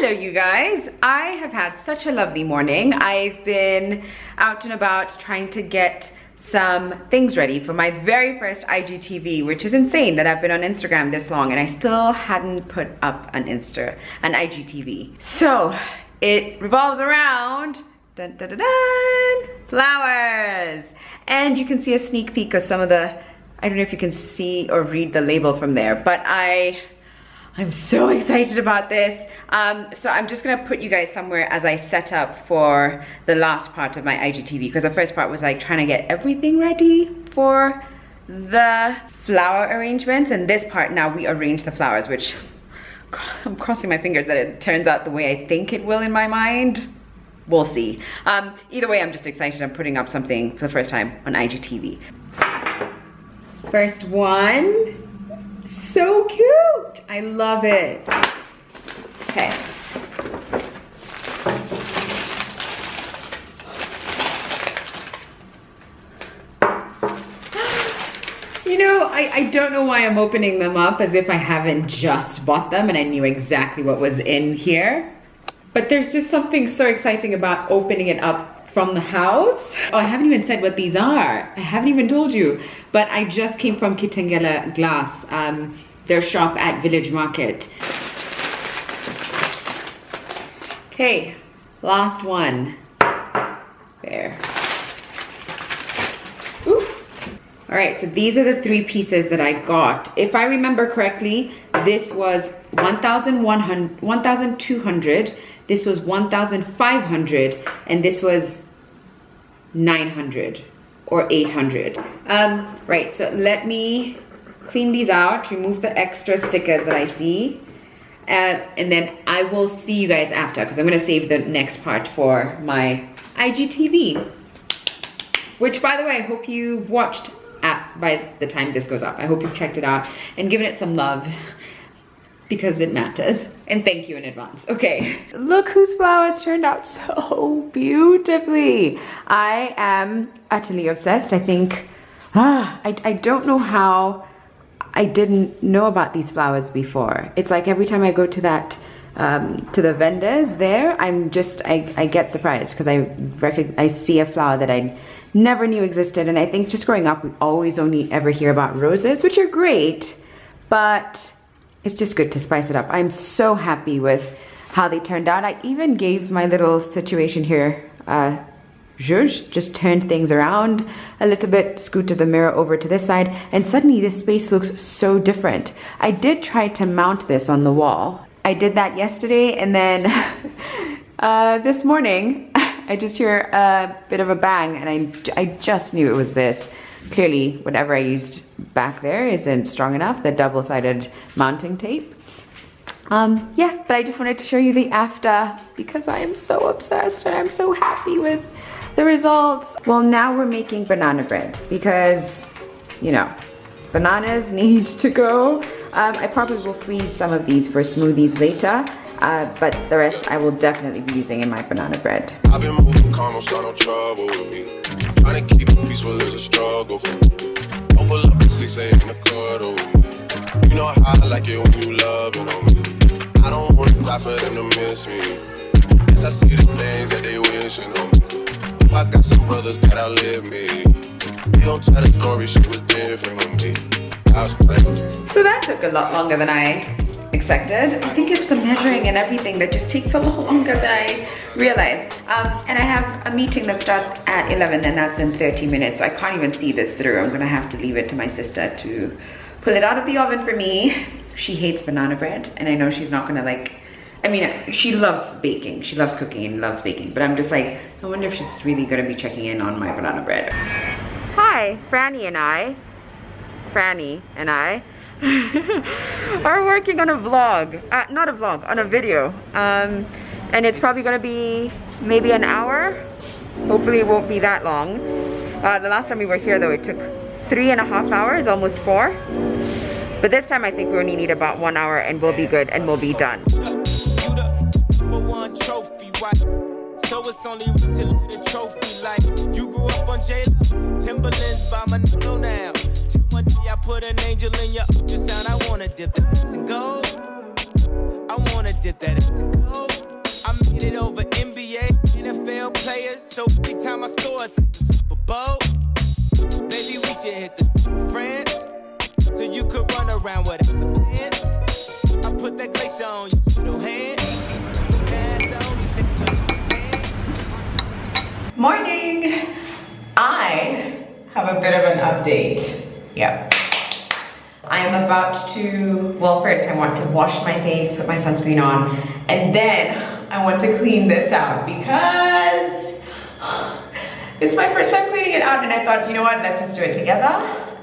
Hello you guys, I have had such a lovely morning. I've been out and about trying to get some things ready for my very first IGTV, which is insane that I've been on Instagram this long and I still hadn't put up an IGTV. So it revolves around dun, dun, dun, dun, flowers. And you can see a sneak peek of some of the, I don't know if you can see or read the label from there, but I'm so excited about this. So I'm just gonna put you guys somewhere as I set up for the last part of my IGTV, because the first part was like trying to get everything ready for the flower arrangements, and this part now we arrange the flowers, which I'm crossing my fingers that it turns out the way I think it will in my mind. We'll see. Either way, I'm just excited. I'm putting up something for the first time on IGTV. First one. So cute! I love it. Okay. You know, I don't know why I'm opening them up as if I haven't just bought them and I knew exactly what was in here. But there's just something so exciting about opening it up from the house. Oh, I haven't even said what these are. I haven't even told you. But I just came from Kitengela Glass, their shop at Village Market. Okay, last one. There. Ooh. All right, so these are the three pieces that I got. If I remember correctly, this was 1,200, this was 1,500, and this was 900 or 800. Right, so let me clean these out, remove the extra stickers that I see, and then I will see you guys after, because I'm gonna save the next part for my IGTV, which, by the way, I hope you've watched by the time this goes up. I hope you've checked it out and given it some love, because it matters. And thank you in advance. Okay, look whose flowers turned out so beautifully. I am utterly obsessed. I think, I don't know how I didn't know about these flowers before. It's like every time I go to that, to the vendors there, I get surprised because I see a flower that I never knew existed. And I think just growing up, we always only ever hear about roses, which are great, but it's just good to spice it up. I'm so happy with how they turned out. I even gave my little situation here, just turned things around a little bit, scooted the mirror over to this side, and suddenly this space looks so different. I did try to mount this on the wall. I did that yesterday, and then this morning, I just hear a bit of a bang, and I just knew it was this. Clearly, whatever I used back there isn't strong enough, the double-sided mounting tape. Yeah, but I just wanted to show you the after because I am so obsessed and I'm so happy with the results. Well, now we're making banana bread because, you know, bananas need to go. I probably will freeze some of these for smoothies later, but the rest I will definitely be using in my banana bread. I've been moving calm, don't start no trouble with me. Trying to keep it peaceful is a struggle for me. Don't pull up at 6 a.m. in the cuddle with me. You know how I like it when you loving on me. I don't want to die for them to miss me. Yes, I see the things that they wishing on me. I got some brothers that outlive me. They don't tell the story, she was different with me. I was playing. So that took a lot longer than I expected. I think it's the measuring and everything that just takes a lot longer than I realized. And I have a meeting that starts at 11 and that's in 30 minutes, so I can't even see this through. I'm gonna have to leave it to my sister to pull it out of the oven for me. She hates banana bread, and I know she's not gonna like, I mean, she loves baking, she loves cooking and loves baking, but I'm just like, I wonder if she's really gonna be checking in on my banana bread. Hi, Franny and I are working on a vlog, not a vlog, on a video, and it's probably gonna be maybe an hour. Hopefully it won't be that long. The last time we were here though, it took 3.5 hours, almost 4. But this time I think we only need about 1 hour and we'll be good and we'll be done. So it's only to the trophy like you grew up on J Timberlands by my no now. One day I put an angel in your ultrasound. I wanna dip that ass in gold. I wanna dip that ass in gold. it over NBA, NFL players. So every time I score, it's like the Super Bowl. Maybe we should hit the France, so you could run around with the pants. I put that glacier on your little hand. That's the only thing Morning! I have a bit of an update. Yep. I am about to, well, first I want to wash my face, put my sunscreen on, and then I want to clean this out because it's my first time cleaning it out, and I thought, you know what, let's just do it together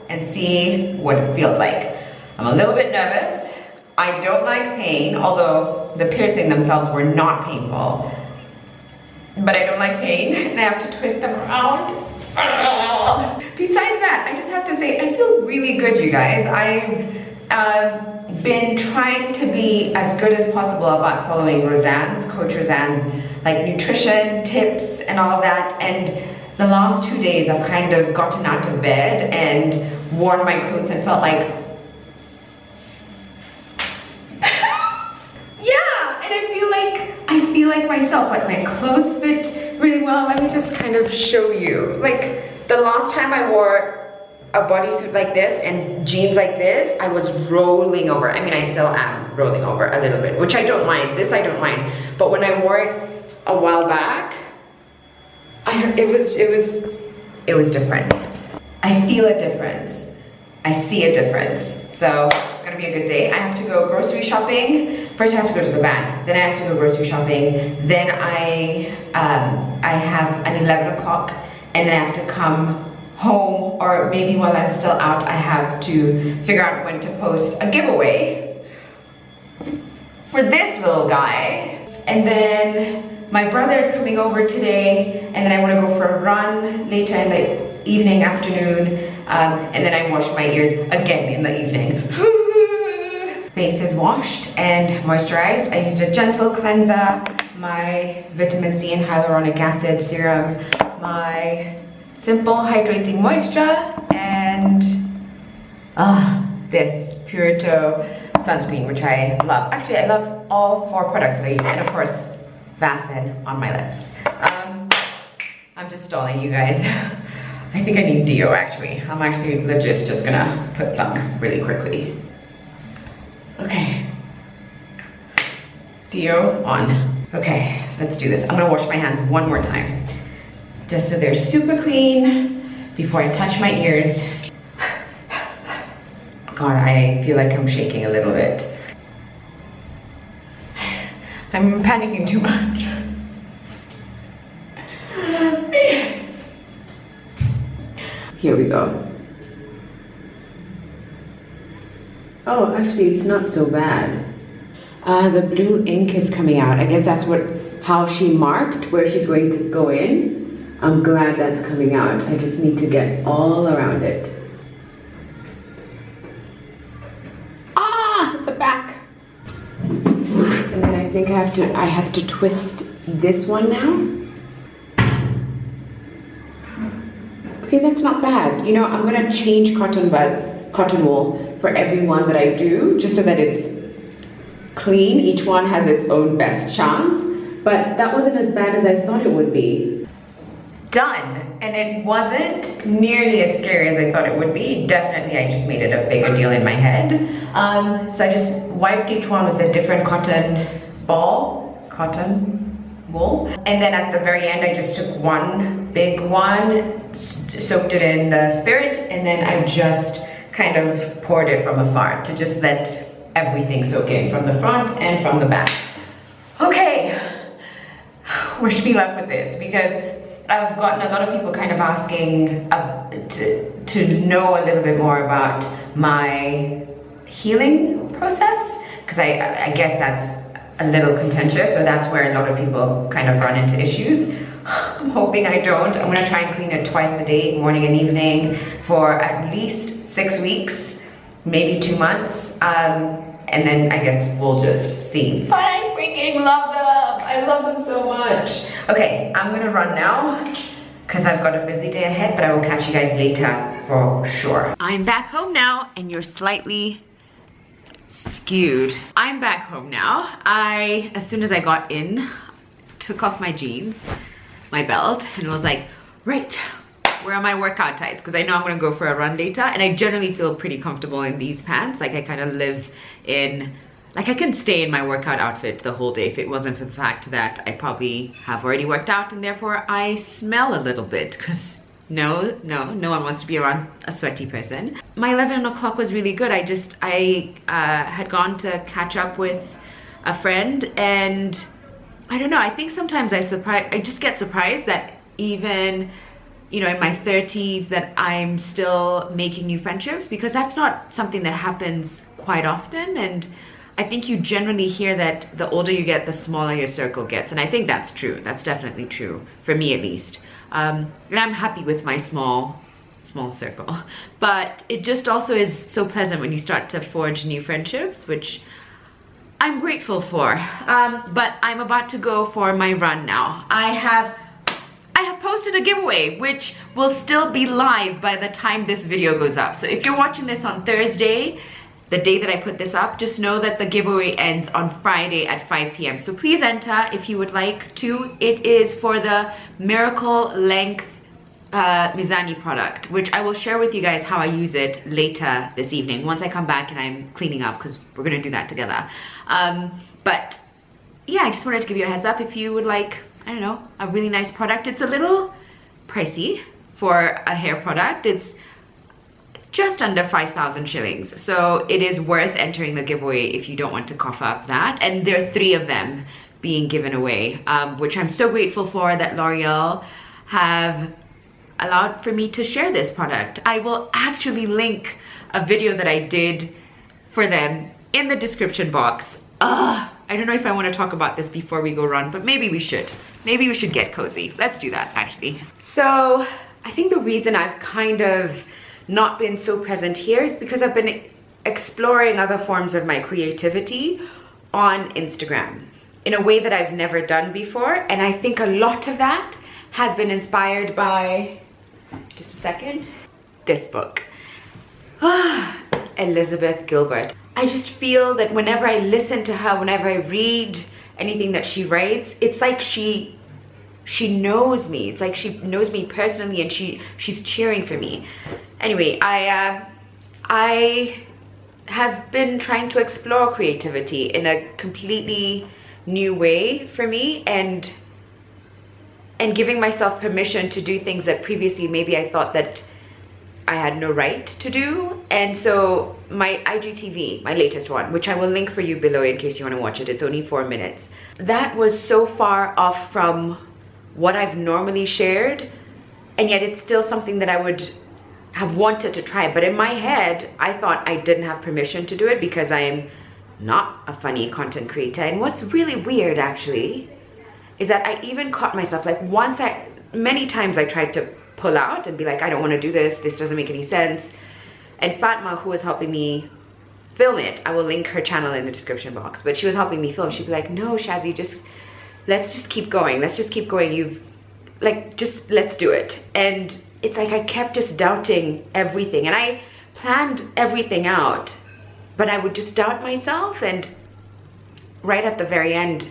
and see what it feels like. I'm a little bit nervous. I don't like pain, although the piercing themselves were not painful. But I don't like pain, and I have to twist them around. Besides that, I just have to say, I feel really good, you guys. I've been trying to be as good as possible about following Coach Roseanne's like nutrition tips and all of that. And the last 2 days, I've kind of gotten out of bed and worn my clothes and felt like, I feel like myself, like my clothes fit really well. Let me just kind of show you. Like the last time I wore a bodysuit like this and jeans like this, I was rolling over. I mean, I still am rolling over a little bit, which I don't mind. This I don't mind. But when I wore it a while back, it was different. I feel a difference. I see a difference. So it's gonna be a good day. I have to go grocery shopping. First I have to go to the bank, then I have to go grocery shopping, then I have an 11 o'clock, and then I have to come home, or maybe while I'm still out, I have to figure out when to post a giveaway for this little guy. And then my brother is coming over today, and then I wanna go for a run later in the evening, afternoon, and then I wash my ears again in the evening. Face is washed and moisturized. I used a gentle cleanser, my vitamin C and hyaluronic acid serum, my simple hydrating moisture, and this Purito sunscreen, which I love. Actually, I love all 4 products that I use, and of course, Vaseline on my lips. I'm just stalling, you guys. I think I need deo, actually. I'm actually legit just gonna put some really quickly. Okay. Deo on. Okay, let's do this. I'm gonna wash my hands one more time, just so they're super clean before I touch my ears. God, I feel like I'm shaking a little bit. I'm panicking too much. Here we go. Oh, actually, it's not so bad. The blue ink is coming out. I guess that's how she marked where she's going to go in. I'm glad that's coming out. I just need to get all around it. Ah, the back. And then I think I have to twist this one now. Okay, that's not bad. You know, I'm gonna change cotton wool for every one that I do, just so that it's clean. Each one has its own best chance, but that wasn't as bad as I thought it would be. Done, and it wasn't nearly as scary as I thought it would be. Definitely, I just made it a bigger deal in my head. So I just wiped each one with a different cotton wool, and then at the very end, I just took one big one, soaked it in the spirit, and then I just kind of poured it from afar to just let everything soak in from the front and from the back. Okay, wish me luck with this, because I've gotten a lot of people kind of asking to know a little bit more about my healing process, because I guess that's a little contentious, so that's where a lot of people kind of run into issues. I'm hoping I don't. I'm gonna try and clean it twice a day, morning and evening, for at least 6 weeks, maybe 2 months, and then I guess we'll just see. But I freaking love them. I love them so much. Okay, I'm gonna run now, because I've got a busy day ahead, but I will catch you guys later for sure. I'm back home now, and you're slightly skewed. I'm back home now. As soon as I got in took off my jeans, my belt, and was like, right, where are my workout tights? Because I know I'm gonna go for a run later, and I generally feel pretty comfortable in these pants. Like I kind of live in, like I can stay in my workout outfit the whole day if it wasn't for the fact that I probably have already worked out and therefore I smell a little bit, because no one wants to be around a sweaty person. My 11 o'clock was really good. I had gone to catch up with a friend, and I don't know, I think sometimes I just get surprised that even, you know, in my 30s that I'm still making new friendships, because that's not something that happens quite often. And I think you generally hear that the older you get, the smaller your circle gets, and I think that's true. That's definitely true for me, at least. And I'm happy with my small circle, but it just also is so pleasant when you start to forge new friendships, which I'm grateful for. But I'm about to go for my run now. I have posted a giveaway, which will still be live by the time this video goes up. So if you're watching this on Thursday, the day that I put this up, just know that the giveaway ends on Friday at 5 p.m. So please enter if you would like to. It is for the Miracle Length Mizani product, which I will share with you guys how I use it later this evening once I come back and I'm cleaning up, because we're gonna do that together. But yeah, I just wanted to give you a heads up if you would like, I don't know, a really nice product. It's a little pricey for a hair product. It's just under 5,000 shillings. So it is worth entering the giveaway if you don't want to cough up that. And there are 3 of them being given away, which I'm so grateful for that L'Oreal have allowed for me to share this product. I will actually link a video that I did for them in the description box. I don't know if I want to talk about this before we go run, but maybe we should. Maybe we should get cozy. Let's do that, actually. So I think the reason I've kind of not been so present here is because I've been exploring other forms of my creativity on Instagram in a way that I've never done before. And I think a lot of that has been inspired by, just a second, this book. Elizabeth Gilbert. I just feel that whenever I listen to her, whenever I read anything that she writes, it's like she knows me. It's like she knows me personally, and she's cheering for me. Anyway, I have been trying to explore creativity in a completely new way for me, and giving myself permission to do things that previously maybe I thought that I had no right to do. And so my IGTV, my latest one, which I will link for you below in case you want to watch it, it's only 4 minutes. That was so far off from what I've normally shared, and yet it's still something that I would have wanted to try. But in my head, I thought I didn't have permission to do it because I am not a funny content creator. And what's really weird, actually, is that I even caught myself, like many times I tried to pull out and be like, I don't want to do this doesn't make any sense. And Fatma, who was helping me film it, I will link her channel in the description box, but she was helping me film. She'd be like, no, Shazzy, let's just keep going. Let's just keep going. Let's do it. And it's like I kept just doubting everything, and I planned everything out, but I would just doubt myself. And right at the very end,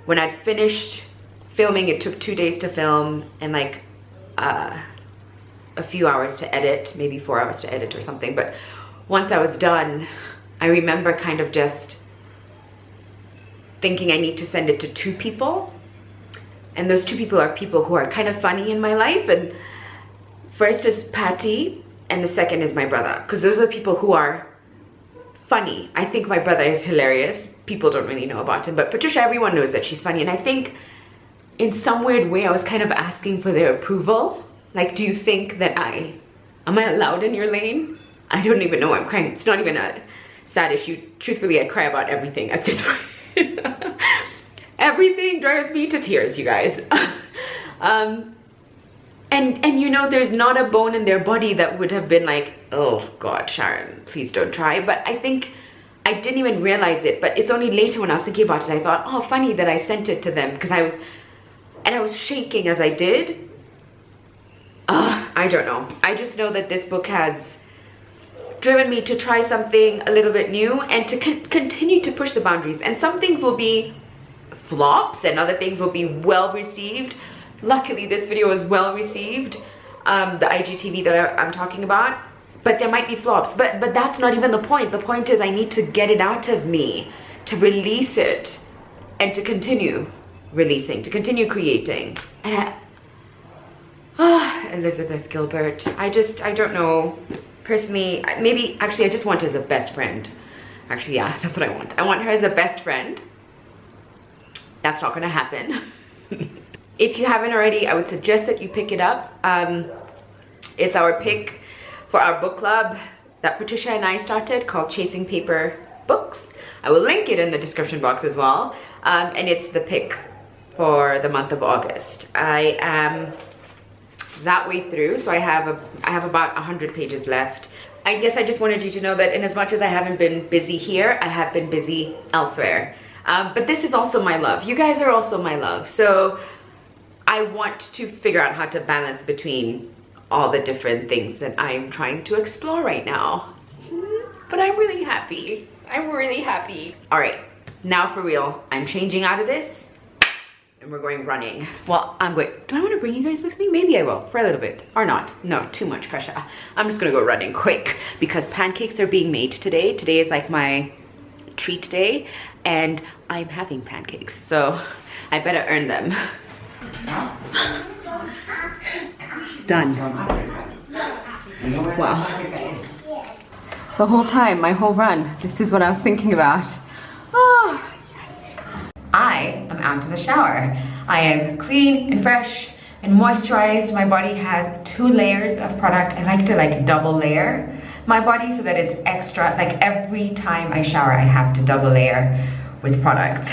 when I'd finished filming, it took 2 days to film and like a few hours to edit, maybe 4 hours to edit or something. But once I was done, I remember kind of just thinking I need to send it to 2 people. And those 2 people are people who are kind of funny in my life. And first is Patty, and the second is my brother, because those are people who are funny. I think my brother is hilarious. People don't really know about him, but Patricia, everyone knows that she's funny. And I think in some weird way, I was kind of asking for their approval. Like, do you think that am I allowed in your lane? I don't even know why I'm crying. It's not even a sad issue. Truthfully, I cry about everything at this point. Everything drives me to tears, you guys. And you know, there's not a bone in their body that would have been like, oh God, Sharon, please don't try. But I think I didn't even realize it. But it's only later when I was thinking about it, I thought, oh, funny that I sent it to them, because I was shaking as I did. I don't know. I just know that this book has driven me to try something a little bit new and to continue to push the boundaries. And some things will be flops and other things will be well received. Luckily this video is well received, the IGTV that I'm talking about, but there might be flops, but that's not even the point. The point is I need to get it out of me, to release it, and to continue releasing, to continue creating. And Elizabeth Gilbert, I don't know. Personally, maybe, actually, I just want her as a best friend. Actually, yeah, that's what I want. I want her as a best friend. That's not gonna happen. If you haven't already, I would suggest that you pick it up. It's our pick for our book club that Patricia and I started called Chasing Paper Books. I will link it in the description box as well. And it's the pick for the month of August. I am that way through, so I have about 100 pages left. I guess I just wanted you to know that in as much as I haven't been busy here, I have been busy elsewhere. But this is also my love. You guys are also my love. So I want to figure out how to balance between all the different things that I'm trying to explore right now. But I'm really happy. I'm really happy. All right, now for real, I'm changing out of this and we're going running. Well, I'm going, do I want to bring you guys with me? Maybe I will, for a little bit, or not. No, too much pressure. I'm just gonna go running quick because pancakes are being made today. Today is like my treat day and I'm having pancakes, so I better earn them. Done. Wow. The whole time, my whole run, this is what I was thinking about. Oh, yes. I am out of the shower. I am clean and fresh and moisturized. My body has 2 layers of product. I like to double layer my body so that it's extra, like every time I shower, I have to double layer with products,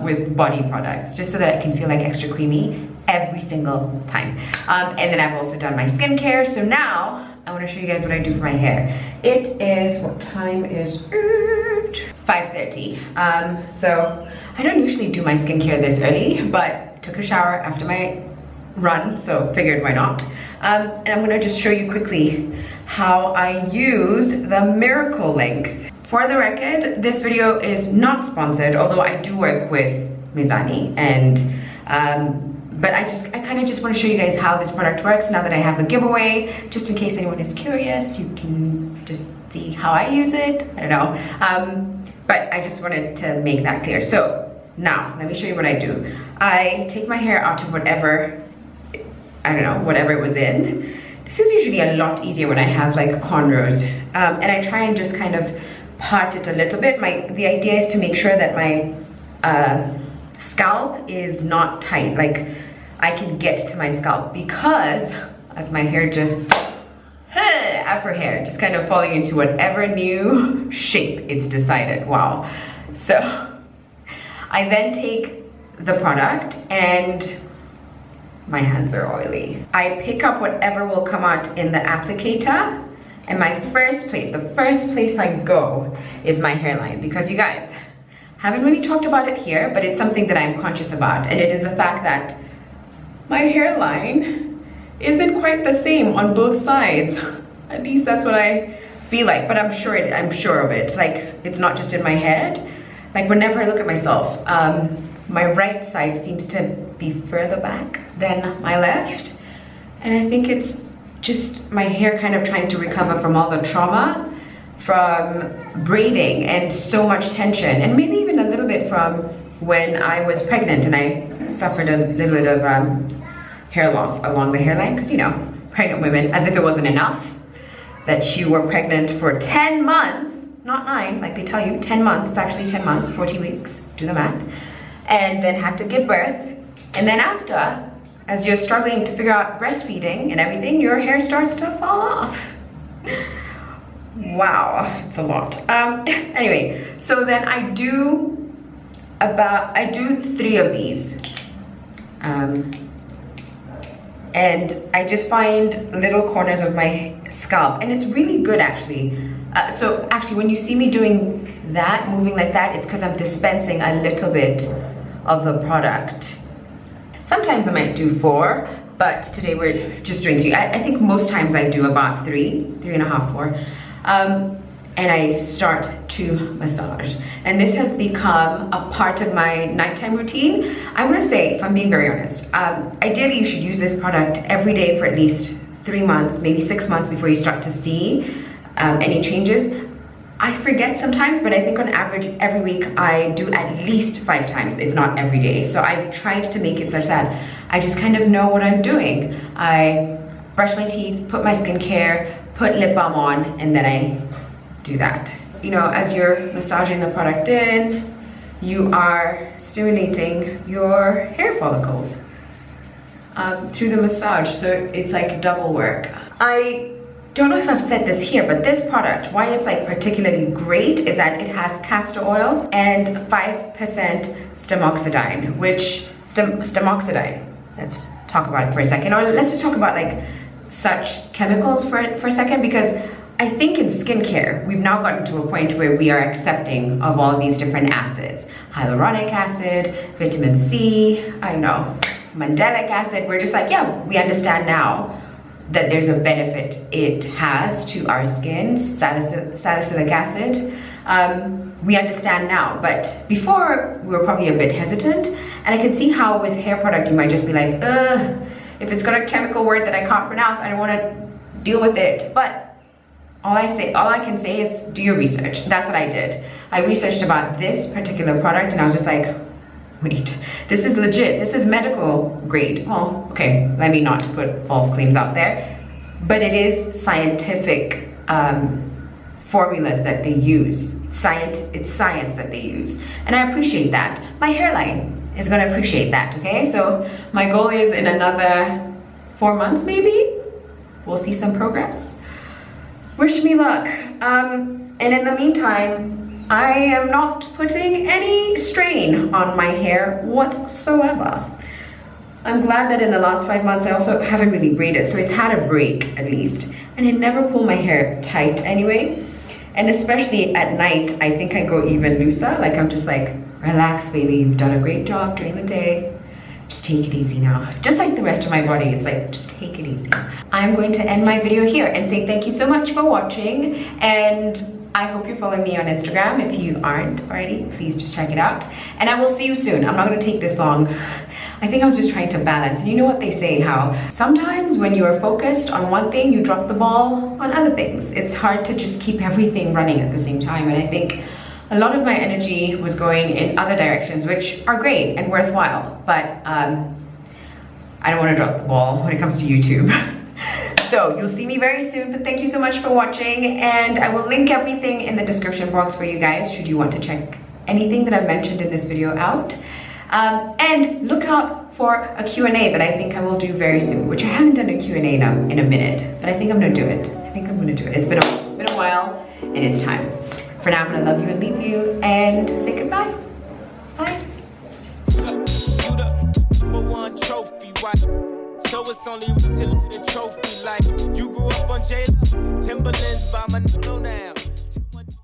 with body products, just so that I can feel like extra creamy every single time. And then I've also done my skincare. So now I want to show you guys what I do for my hair. It is, what time is it? 5:30. So I don't usually do my skincare this early, but took a shower after my run, so figured why not. And I'm gonna just show you quickly how I use the Miracle Length. For the record, this video is not sponsored, although I do work with Mizani, and but I kind of just want to show you guys how this product works now that I have the giveaway, just in case anyone is curious. You can just see how I use it. I don't know, but I just wanted to make that clear. So now let me show you what I do. I take my hair out of whatever, I don't know, whatever it was in. This is usually a lot easier when I have like cornrows, and I try and just kind of part it a little bit. The idea is to make sure that my scalp is not tight, like I can get to my scalp, because as my hair just afro hair just kind of falling into whatever new shape it's decided. Wow. So I then take the product, and my hands are oily. I pick up whatever will come out in the applicator, and the first place I go is my hairline, because you guys, haven't really talked about it here, but it's something that I'm conscious about, and it is the fact that my hairline isn't quite the same on both sides. At least that's what I feel like, but I'm sure of it. Like, it's not just in my head. Like, whenever I look at myself, my right side seems to be further back than my left, and I think it's just my hair kind of trying to recover from all the trauma from braiding and so much tension, and maybe even a little bit from when I was pregnant and I suffered a little bit of hair loss along the hairline, because, you know, pregnant women, as if it wasn't enough that you were pregnant for 10 months, not 9 like they tell you, 10 months, it's actually 10 months, 40 weeks, do the math, and then had to give birth, and then after, as you're struggling to figure out breastfeeding and everything, your hair starts to fall off. Wow, it's a lot. Anyway, so then I do 3 of these, and I just find little corners of my scalp, and it's really good actually. So actually, when you see me doing that, moving like that, it's because I'm dispensing a little bit of the product. Sometimes I might do 4, but today we're just doing 3. I think most times I do about 3.5, 4. and I start to massage. And this has become a part of my nighttime routine. I'm gonna say, if I'm being very honest, ideally you should use this product every day for at least 3 months, maybe 6 months before you start to see any changes. I forget sometimes, but I think on average every week I do at least 5 times, if not every day. So I've tried to make it such that I just kind of know what I'm doing. I brush my teeth, put my skincare, put lip balm on, and then I do that. You know, as you're massaging the product in, you are stimulating your hair follicles through the massage. So it's like double work. I don't know if I've said this here, but this product, why it's like particularly great is that it has castor oil and 5% stamoxidine, which stamoxidine, let's talk about it for a second, or let's just talk about like such chemicals for a second, because I think in skincare, we've now gotten to a point where we are accepting of all these different acids. Hyaluronic acid, vitamin C, I don't know, mandelic acid. We're just like, yeah, we understand now that there's a benefit it has to our skin, salicylic acid. We understand now, but before we were probably a bit hesitant, and I can see how with hair product you might just be like, ugh, if it's got a chemical word that I can't pronounce, I don't want to deal with it. But all I can say is do your research. That's what I did. I researched about this particular product and I was just like, wait, this is legit, this is medical grade. Well, okay, let me not put false claims out there, but it is scientific formulas that they use. It's science that they use, and I appreciate that. My hairline is gonna appreciate that, okay? So my goal is in another 4 months maybe, we'll see some progress. Wish me luck. And in the meantime, I am not putting any strain on my hair whatsoever. I'm glad that in the last 5 months I also haven't really braided, so it's had a break at least. And it never pulled my hair tight anyway. And especially at night, I think I go even looser. Like I'm just like, relax baby, you've done a great job during the day. Just take it easy now. Just like the rest of my body, it's like, just take it easy. I'm going to end my video here and say thank you so much for watching, and I hope you're following me on Instagram. If you aren't already, please just check it out. And I will see you soon. I'm not gonna take this long. I think I was just trying to balance. And you know what they say, how sometimes when you are focused on one thing, you drop the ball on other things. It's hard to just keep everything running at the same time. And I think a lot of my energy was going in other directions, which are great and worthwhile, but I don't want to drop the ball when it comes to YouTube. So you'll see me very soon, but thank you so much for watching, and I will link everything in the description box for you guys should you want to check anything that I've mentioned in this video out. And look out for a Q&A that I think I will do very soon, which I haven't done a Q&A now in a minute, but I think I'm gonna do it. I think I'm gonna do it. It's been a while, and it's time. For now, I'm gonna love you and leave you and say goodbye. Bye. You the number one trophy, right? So it's only right to leave the trophy like you grew up on J-Lo, Timberlands by my now.